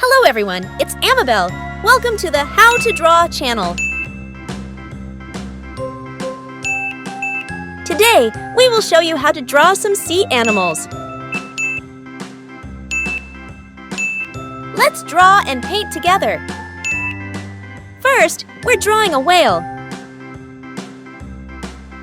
Hello everyone, it's Amabel. Welcome to the How to Draw channel. Today, we will show you how to draw some sea animals. Let's draw and paint together. First, we're drawing a whale.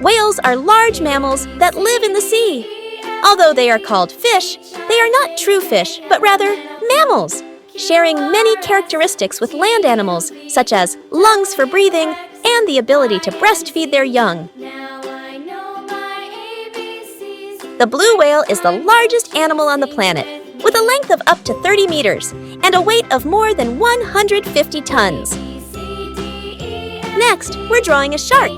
Whales are large mammals that live in the sea. Although they are called fish, they are not true fish, but rather mammals, sharing many characteristics with land animals, such as lungs for breathing and the ability to breastfeed their young. The blue whale is the largest animal on the planet, with a length of up to 30 meters and a weight of more than 150 tons. Next, we're drawing a shark.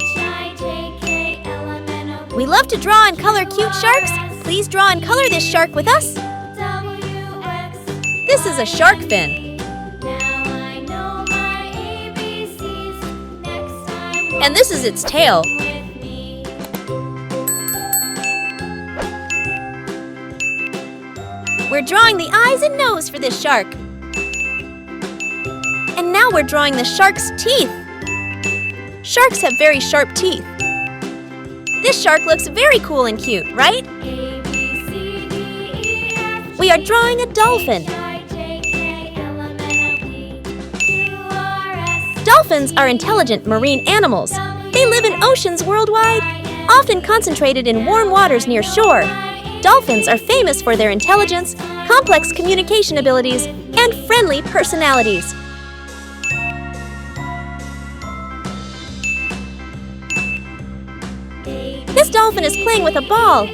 We love to draw and color cute sharks. Please draw and color this shark with us. This is a shark fin. And this is its tail. We're drawing the eyes and nose for this shark. And now we're drawing the shark's teeth. Sharks have very sharp teeth. This shark looks very cool and cute, right? We are drawing a dolphin. Dolphins are intelligent marine animals. They live in oceans worldwide, often concentrated in warm waters near shore. Dolphins are famous for their intelligence, complex communication abilities, and friendly personalities. This dolphin is playing with a ball.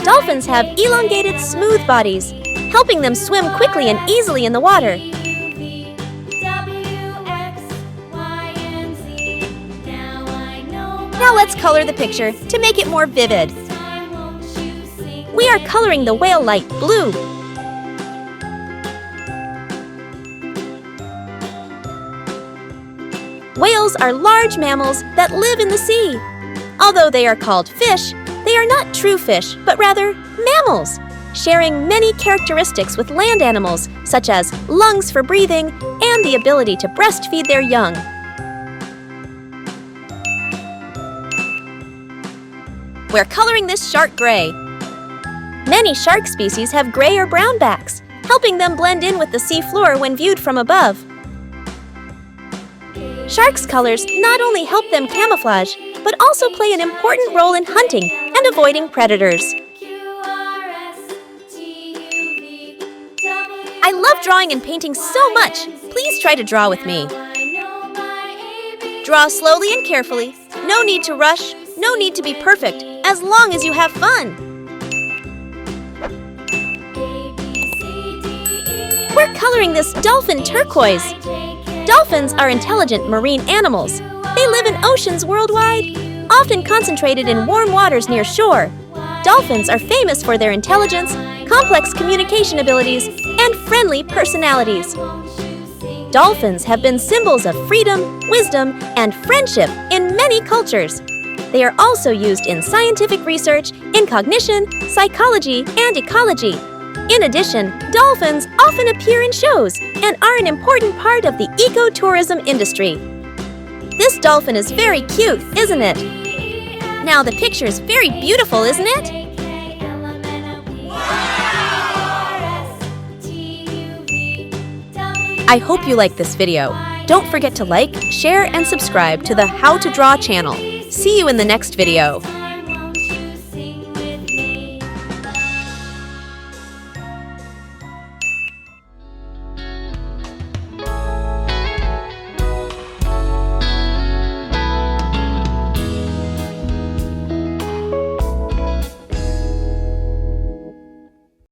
Dolphins have elongated, smooth bodies, helping them swim quickly and easily in the water. Now let's color the picture to make it more vivid. We are coloring the whale light blue. Whales are large mammals that live in the sea. Although they are called fish, they are not true fish, but rather mammals, sharing many characteristics with land animals, such as lungs for breathing and the ability to breastfeed their young. We're coloring this shark gray. Many shark species have gray or brown backs, helping them blend in with the sea floor when viewed from above. Sharks' colors not only help them camouflage, but also play an important role in hunting and avoiding predators. I love drawing and painting so much. Please try to draw with me. Draw slowly and carefully. No need to rush, no need to be perfect, as long as you have fun. We're coloring this dolphin turquoise. Dolphins are intelligent marine animals. They live in oceans worldwide, often concentrated in warm waters near shore. Dolphins are famous for their intelligence, complex communication abilities, and friendly personalities. Dolphins have been symbols of freedom, wisdom, and friendship in many cultures. They are also used in scientific research, in cognition, psychology, and ecology. In addition, dolphins often appear in shows and are an important part of the ecotourism industry. This dolphin is very cute, isn't it? Now the picture is very beautiful, isn't it? I hope you like this video. Don't forget to like, share, and subscribe to the How to Draw channel. See you in the next video.